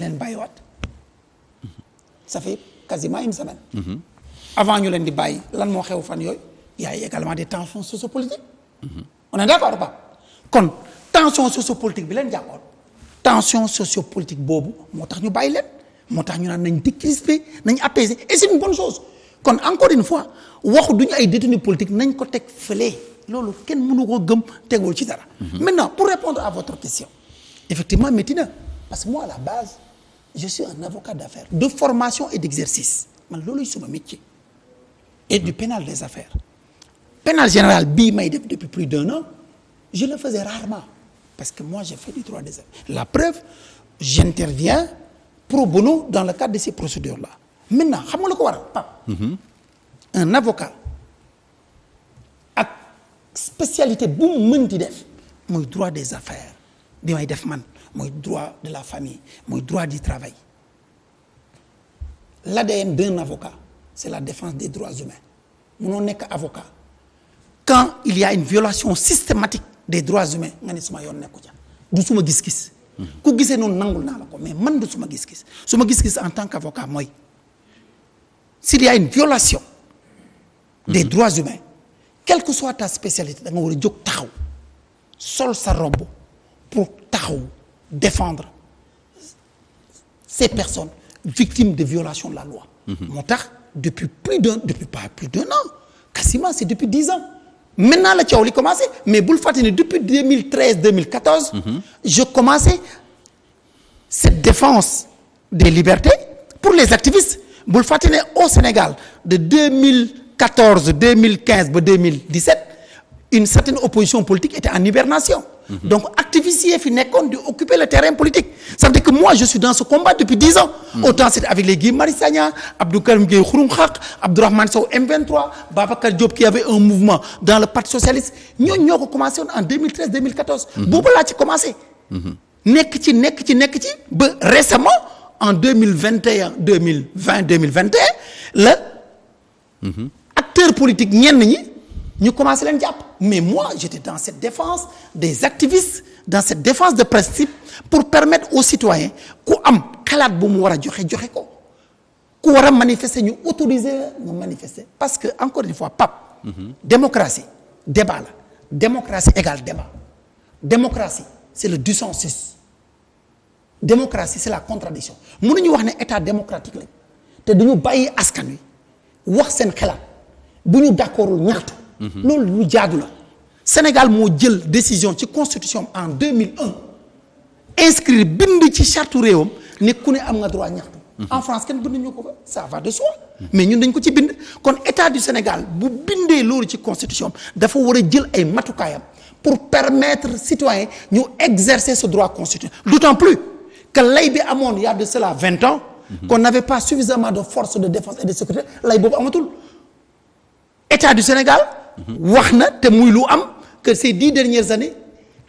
leen bàyyiwaat ça fait quasiment une semaine. avant ñu leen di bàyyi lan moo xew fan yooyu y a également des tensions sociopolitiques. on est d'accord pas kon tension sociopolitique bi leen jàppoon tension sociopolitique boobu moo tax ñu bàyyi leen moo tax ñu naan nañ décrisper nañ apaiser et c'est une bonne chose kon encore une fois waxu duñu ay détenus politiques nañ ko teg fële loolu kenn mënu ko gëm tegul ci dara. maintenant pour répondre à votre question effectivement métti na parce que moi à la base je suis un avocat d'affaires de formation et d'exercice man looluy suma métier et du pénal des affaires pénal général bii may def depuis plus d'1 an je le faisais rarement parce que moi j'ai fait du droit des affaires la preuve j'interviens pro bono dans le cadre de ces procédures là maintenant xam nga la ko waral Pape un avocat ak spécialité bu mu mënti def mooy droit des affaires bi may def man mooy droit de la famille mooy droit du travail l'ADN d'un avocat c'est la défense des droits humains munoo nekk avocat quand il y a une violation systématique des droits humains nga ne suma yoon nekku ca du suma gis-gis ku gisee noonu nangul naa la ko mais man du suma gis-gis suma gis-gis en tant qu'avocat mooy s'il y a une violation des droits humains quelle que soit ta spécialité da nga war a jóg taxaw sol sa robe pour taxaw défendre ces personnes victimes de violation de la loi moo tax depuis plus d'un an quasiment c'est depuis 10 ans maintenant la coow li commencé mais bul fàtte ne depuis 2013-2014 je commençais cette défense des libertés pour les activistes bul fàtte ne au Sénégal de 2014-2015 ba 2017 une certaine opposition politique était en hibernation donc activistes yi fi nekkoon di occuper le terrain politique ça veut dire que moi je suis dans ce combat depuis 10 ans autant c'était avec les Guy Marius Sagna Abdou Karim Gueye Xurum Xaq Abdourahmane Sow M23 Babacar Diop qui avait un mouvement dans le parti socialiste ñooñu ñoo ko commencé woon en 2013-2014 boobu laa ci commencé nekk ci ba récemment en 2020-2021 la acteurs politiques ñenn ñi ñu commencé leen jàpp mais moi j'étais dans cette défense des activistes dans cette défense de principe pour permettre aux citoyens ku am xalaat bu mu war a joxe ko ku war a manifester ñu autoriser ñu manifester parce que encore une fois Pape démocratie débat la démocratie égale débat démocratie c'est le dissensus démocratie c'est la contradiction mënuñu wax ne état démocratique lañ te dañu bàyyi askan wi wax seen xalaat bu ñu d'accordul ñaxtu loolu lu jaadu la Sénégal moo jël décision ci constitution en 2001 inscrire bind ci charte réewam ne ku ne am nga droit ñaxtu en France kenn bind ñu ko fa ça va de soi mais ñun dañ ko ci bind kon état du Sénégal bu bindee loolu ci constitution dafa war a jël ay matukaayam pour permettre citoyens ñu exercer ce droit constitutionnel d'autant plus que lay bi amoon il y a de cela 20 ans qu'on n'avait pas suffisamment de forces de défense et de sécurité lay boobu amatul état du Sénégal wax na te muy lu am que ces 10 dernières années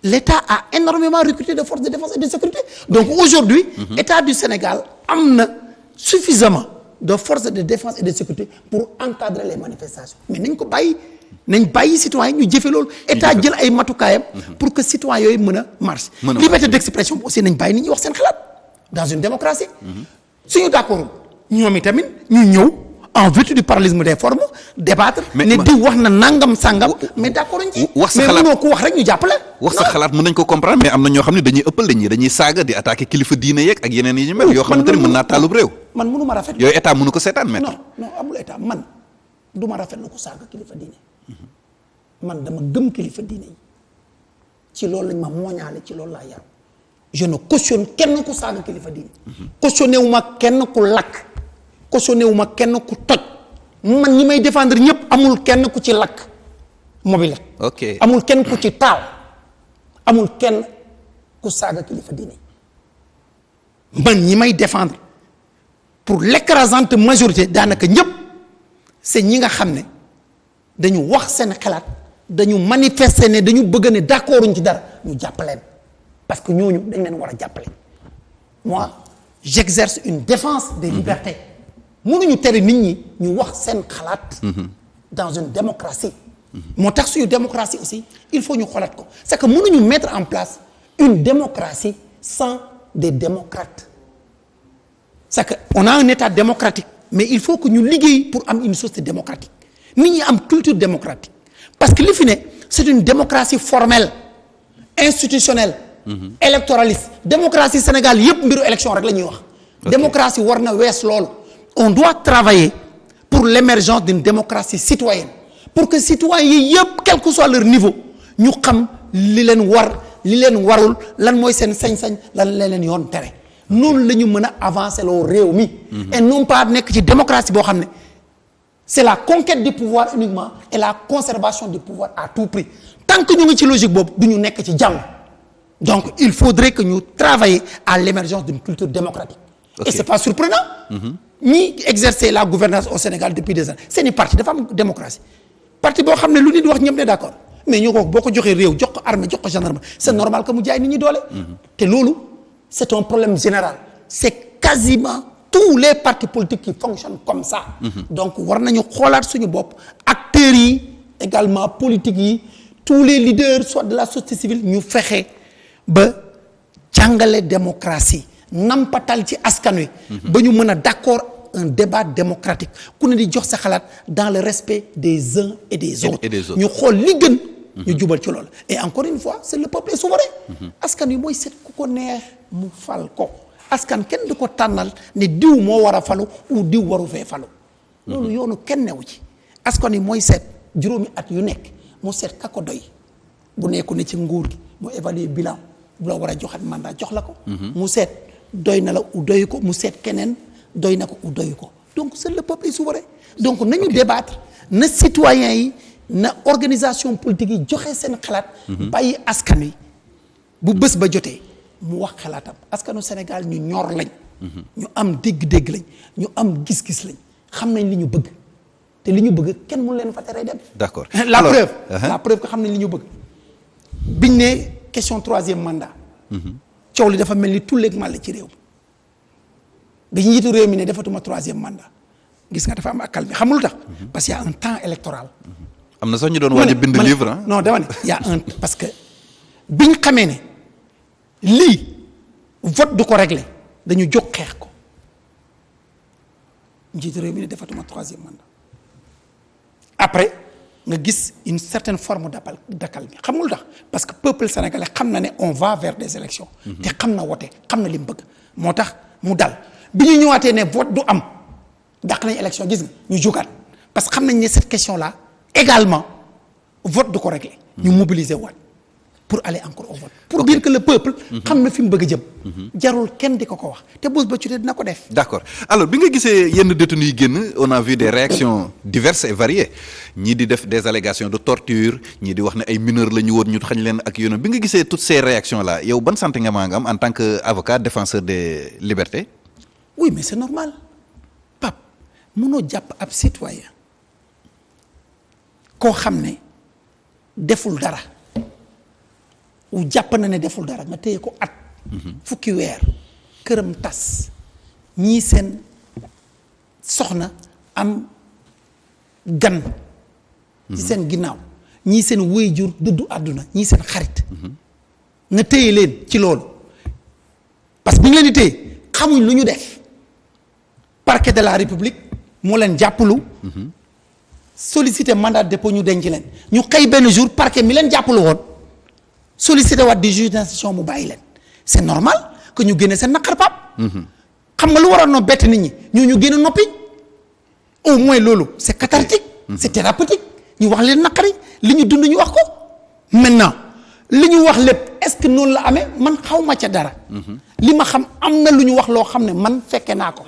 l'État a énormément recruté de forces de défense et de sécurité donc aujourd'hui État du Sénégal am na suffisamment de forces de défense et de sécurité pour encadrer les manifestations mais nañ bàyyi citoyens ñu jëfe loolu État jël ay matukaayam pour que citoyens yooyu mën a marcher liberté d'expression aussi nañ bàyyi nit ñi wax seen xalaat dans une démocratie suñu d'accord ñoom itamit ñu ñëw en vertu du parallélisme des formes débattre ne di wax na nangam sangam mais d'accord ci wax sa xalaat mais mënoo ko wax rek ñu jàppale wax sa xalaat mën nañ ko comprendre mais am na ñoo xam ne dañuy ëppal dañuy saaga di attaquer kilifa diine yeeg ak yeneen yi ñu mel yoo xamante ni mën naa taalub réew man mënu ma rafet yooyu état mënu ko seetaan maître non amul état man du ma rafet lu ko saaga kilifa diine man dama gëm kilifa diine yi ci loolu lañ ma mooñaale ci loolu laa yaru je ne cautionne kenn ku saaga kilifa diine cautionné wu ma kenn ku lakk cautionné wu ma kenn ku toj man ñi may défendre ñëpp amul kenn ku ci lakk mobilette ok amul kenn ku ci taal amul kenn ku saaga kilifa diine man ñi may défendre pour l'écrasante majorité daanaka ñëpp c'est ñi nga xam ne dañu wax seen xalaat dañu manifester ne dañu bëgg ne d'accorduñ ci dara ñu jàppaleen parce que ñooñu dañ leen war a jàppale moi j'exerce une défense des libertés mënuñu tere nit ñi ñu wax seen xalaat dans une démocratie moo tax suñu démocratie aussi il faut ñu xoolaat ko c'est que mënuñu mettre en place une démocratie sans des démocrates c'est que on a un état démocratique mais il faut que ñu liggéey pour am une société démocratique nit ñi am culture démocratique parce que li fi ne c'est une démocratie formelle institutionnelle électoraliste démocratie Sénégal yépp mbiru élection rek la ñuy wax démocratie war na wees loolu on doit travailler pour l'émergence d'une démocratie citoyenne pour que citoyens yi yépp quel que soit leur niveau ñu xam li leen war li leen warul lan mooy seen sañ-sañ lan la leen yoon tere noonu la ñu mën a avancer loo réew mi et non pas nekk ci démocratie boo xam ne c'est la conquête du pouvoir uniquement et la conservation du pouvoir à tout prix tant que ñu ngi ci logique boobu du ñu nekk ci jàmm donc il faudrait que ñu travailler à l'émergence d'une culture démocratique et c'est pas surprenant ñi exercer la gouvernance au Sénégal depuis des années seeni parti dafa am démocratie parti boo xam ne lu nit wax ñëpp ne d'accord mais ñoo ko boo ko joxee réew jox ko armée jox ko gendarme c'est normal que mu jaay nit ñi doole te loolu c'est un problème général c'est quasiment tous les partis politiques qui fonctionnent comme ça donc war nañu xoolaat suñu bopp acteurs yi également politiques yi tous les leaders soit de la société civile ñu fexe ba jàngale démocratie nampatal ci askan wi ba ñu mën a d'accord un débat démocratique ku ne di jox sa xalaat dans le respect des uns et des autres ñu xool li gën ñu jubal ci loolu et encore une fois c'est le peuple est souverain askan wi mooy seet ku ko neex mu fal ko askan kenn du ko tànnal ne diw moo war a falu ou diw waru fee falu loolu yoonu kenn newu ci askan wi mooy seet juróomi at yu nekk mu seet ka ko doy bu nekku ne ci nguur gi mu évaluer bilan bu la war a joxat mandat jox la ko mu seet doy na la ou doy ko mu seet keneen doy na ko ou doy ko donc c'est le peuple est souverain donc nañu débattre na citoyens yi na organisation politique yi joxe seen xalaat bàyyi askan wi bu bés ba jotee mu wax xalaatam askanu Sénégal ñu ñor lañ ñu am dégg-dégg lañ ñu am gis-gis lañ xam nañ li ñu bëgg te li ñu bëgg kenn mënu leen fa teree dem d'accord la preuve que xam nañ li ñu bëgg biñ ne question troisième mandat coow li dafa mel ni tout léegi mal ci réew bi ñu njiitu réew mi ne defatuma troisième mandat gis nga dafa am akal bi xamul tax parce qu'il y a un temps électoral am na sax ñu doon waaj a bind livre non dama ne y a un parce que biñ xamee ne lii vote du ko régler dañu jóg xeex ko njiitu réew mi ne defatuma troisième mandat après nga gis une certaine forme d'accalmie xam nga lu tax parce que peuple sénégalais xam na ne on va vers des élections te xam na wote xam na li mu bëgg moo tax mu dal bi ñu ñëwaatee ne vote du am dàq nañ élection gis nga ñu jógaat parce que xam nañ ne cette question là également vote du ko régler ñu mobiliser waat pour aller encore au vote pour dire que le peuple xam na fi mu bëgg a jëm jarul kenn di ko wax te bés ba ci dina ko def d'accord alors bi nga gisee yenn détenus yi génn on a vu des réactions diverses et variées ñii di def des allégations de torture ñii di wax ne ay mineurs la ñu woon ñu xañ leen ak yoon bi nga gisee toutes ces réactions là yow ban sentiment nga am en tant que avocat défenseur des libertés. oui mais c'est normal Pape mënoo jàpp ab citoyen koo xam ne deful dara ou jàpp na ne deful dara nga téye ko at fukki weer këram tas ñii seen soxna am gan ci seen ginnaaw ñii seen waajur dëddu àdduna ñii seen xarit nga téye leen ci loolu parce que bi ñu leen di téye xamuñ lu ñu def parquet de la république moo leen jàppalu sollicité mandat de dépôt ñu denc leen ñu xëy benn jour parquet mi leen jàppalu woon sollicité waat du juge d'instruction mu bàyyi leen c'est normal que ñu génne seen naqar Pape xam nga lu waroon noo bett nit ñi ñu génn noppi au moins loolu c'est cathartique c'est thérapeutique ñu wax leen naqari li ñu dund ñu wax ko maintenant li ñu wax lépp est-ce que noonu la amee man xaw ma ca dara li ma xam am na lu ñu wax loo xam ne man fekke naa ko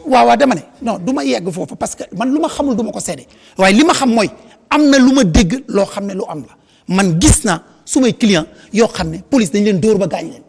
waaw dama ne non du ma yegg foofu parce que man lu ma xamul du ma ko seede waaye li ma xam mooy am na lu ma dégg loo xam ne lu am la man gis naa sumay client yoo xam ne police dañ leen dóor ba gaañ leen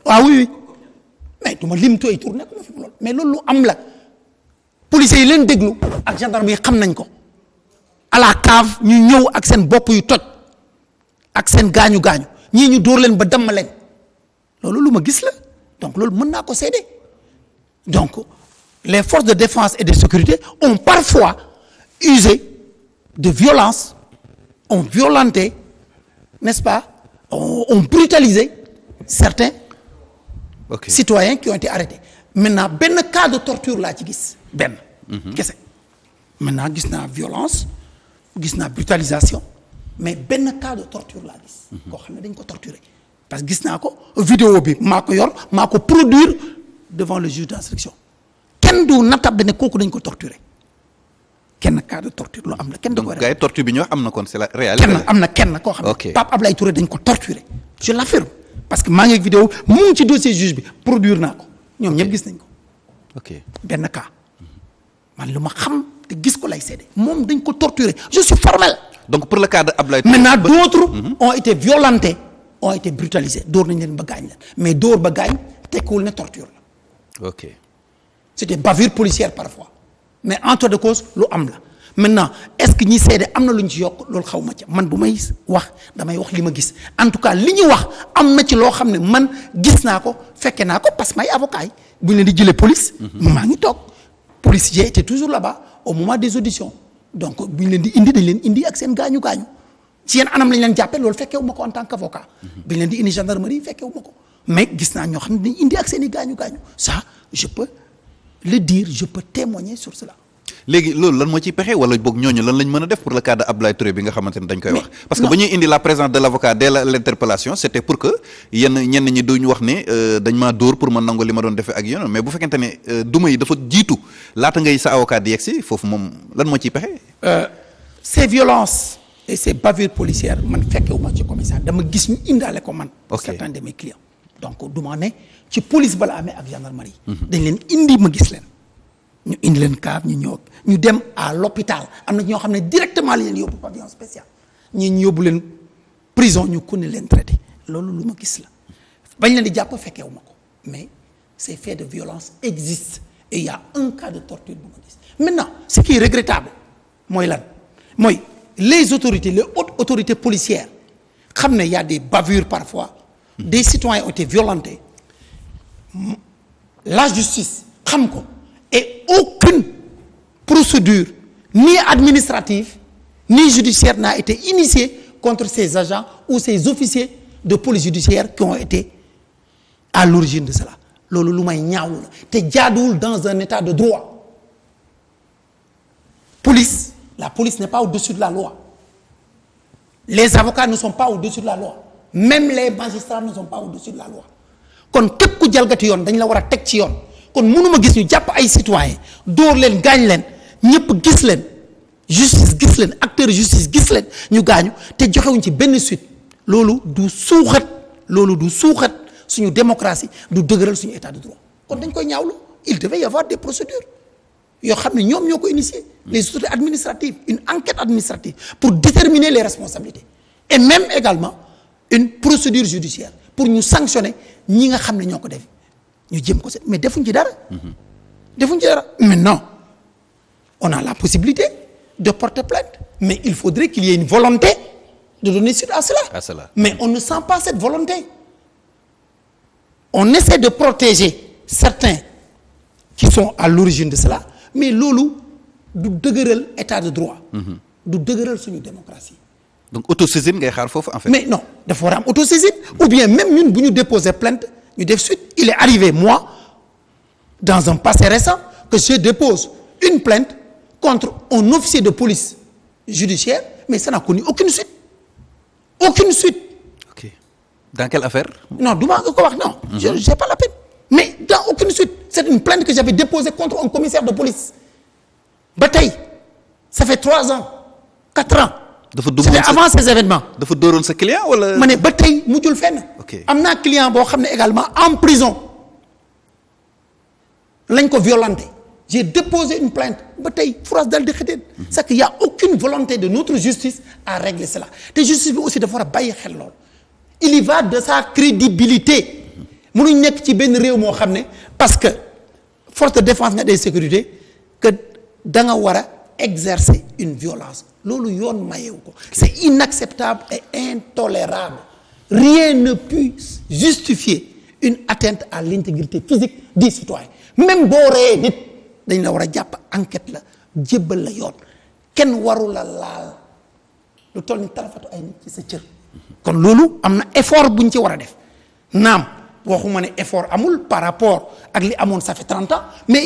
waaw oui mais du ma lim tooy tour nekk ma fi loolu mais loolu lu am la policiers yi leen déglu ak gendarme yi xam nañ ko à la cave ñu ñëw ak seen bopp yu toj ak seen gaañu-gaañu ñii ñu dóor leen ba damm leen loolu lu ma gis la donc loolu mën naa ko seede donc les forces de défense et de sécurité ont parfois usé de violence, ont violenté, n'est-ce pas, ont brutalisé certains citoyens qui ont été arrêtés. maintenant benn cas de torture laa ci gis benn. kese maintenant gis naa violence gis naa brutalisation mais benn cas de torture laa gis. koo xam ne dañ ko torturer parce que gis naa ko vidéo bi maa ko yor maa ko produire devant le juge d'instruction kenn du natable ne kooku dañ ko torturer kenn cas de torture lu am la kenn du ko. donc gars yi torture bi ñu wax am na kon c'est la réalité. kenn am na kenn koo xam ne. ok Pape Ablaye Touré dañ ko torturer je l'affirme parce que maa ngi ak vidéo mu ngi ci dossier juge bi produire naa ko ñoom ñëpp gis nañ ko. ok benn cas man lu ma xam te gis ko lay seede moom dañ ko torturer je suis formel. donc pour le cas de Ablaye Touré. maintenant d'autres ont été violentés ont été brutalisés dóor nañ leen ba gaañ leen mais dóor ba gaañ tekkiwul ne torture la. ok c'était bavure policière parfois mais en tout de cause lu am la maintenant est-ce que ñi seede am na lu ñu ci yokk loolu xaw ma ca man bu may wax damay wax li ma gis en tout cas li ñu wax am na ci loo xam ne man gis naa ko fekke naa ko parce que may avocat yi bu ñu leen di jëlee police. maa ngi toog police j'ai été toujours là-bas au moment des auditions donc bu ñu leen di indi dañ leen indi ak seen gaañu gaañu ci yenn anam lañ leen jàppee loolu fekkewu ma ko en tant qu'avocat. bu ñu leen di indi gendarmerie fekkewu ma ko mais gis naa ñoo xam ne dañ indi ak seen i gaañu gaañu ça je peux le dire je peux témoigner sur cela. léegi loolu lan moo ciy pexe wala boog ñooñu lan lañ mën a def pour le cas de Ablaye Touré bi nga xamante ne dañ koy wax. parce que ba ñuy indi la présence de l'avocat dès l'interpellation c'était pour que ñenn ñi duñu wax ne dañ maa dóor pour ma nangu li ma doon defee ak yoon mais bu fekkente ne duma yi dafa jiitu laata ngay sa avocat di yegsi foofu moom lan moo ciy pexe. ces violences et ces bavures policières man fekkewuma ci commissaire dama gis ñu indaale ko man. certains de mes clients donc du ma ne ci police bala amee ak gendarmerie. dañ leen indi ma gis leen. ñu indi leen kaaf ñu ñëw ñu dem à l'hôpital am na ñoo xam ne directement li leen yóbbu pavillon spécial ñii ñu yóbbu leen prison ñu kunne leen traité loolu lu ma gis la bañ leen di jàpp fekkeewu ma ko mais ces faits de violence existent et il y a un cas de torture bu ma gis maintenant ce qui est regrettable mooy lan mooy les autorités les hautes autorités policières xam ne y a des bavures parfois des citoyens ont été violentés la justice xam ko et aucune procédure ni administrative ni judiciaire n'a été initiée contre ces agents ou ces officiers de police judiciaire qui ont été à l'origine de cela loolu lu may ñaaw la te jaaduwul dans un état de droit la police n'est pas au-dessus de la loi les avocats ne sont pas au-dessus de la loi même les magistrats ne sont pas au-dessus de la loi kon képp ku jalgati yoon dañ la war a teg ci yoon kon mënuma gis ñu jàpp ay citoyens dóor leen gaañ leen ñëpp gis leen justice gis leen acteur justice gis leen ñu gaañu te joxewuñ ci benn suite loolu du suuxat suñu démocratie du dëgëral suñu état de droit kon dañ koy ñaawlu il devait y avoir des procédures yoo xam ne ñoom ñoo ko initier les autorités administratives une enquête administrative pour déterminer les responsabilités et même également une procédure judiciaire pour ñu sanctionner ñi nga xam ne ñoo ko def ñu jëm ko set mais defuñ ci dara. Maintenant on a la possibilité de porter plainte mais il faudrait qu'il y ait une volonté de donner suite à cela. Mais on ne sent pas cette volonté. On essaie de protéger certains qui sont à l'origine de cela mais loolu du dëgëral état de droit. du dëgëral suñu démocratie. donc autosaisine ngay xaar foofu en fait. mais non dafa war a am autosaisine ou bien même ñun bu ñu déposer plainte ñu def suite. Il est arrivé moi dans un passé récent que je dépose une plainte contre un officier de police judiciaire mais ça n'a connu aucune suite. Ok. Dans quelle affaire? Non du ma nga ko wax non. J'ai pas la peine. Mais dans aucune suite c'est une plainte que j'avais déposée contre un commissaire de police ba tey ça fait 3 ans 4 ans. C'était avant ces événements. dafa dóoroon sa client wala. ma ne ba tey mujjul fenn. ok am naa client boo xam ne également en prison lañ ko violenté j'ai déposé une plainte ba tey France dal di xëteen. c'est qu'il y a aucune volonté de notre justice à régler cela te justice bi aussi dafa war a bàyyi xel lool. il y va de sa crédibilité. mënuñ nekk ci benn réew moo xam ne parce que force de défense nga des sécurité que da nga war a exercer une violence loolu yoon mayewu ko. C'est inacceptable et intolérable. Rien ne peut justifier une atteinte à l'intégrité physique des citoyens même boo reyee nit dañ la war a jàpp enquête la jébbal la yoon kenn waru la laal lu toll ni tarafatu ay nit ci sa cër kon loolu am na effort buñ ci war a def naam waxuma ne effort amul par rapport ak li amoon ça fait 30 ans mais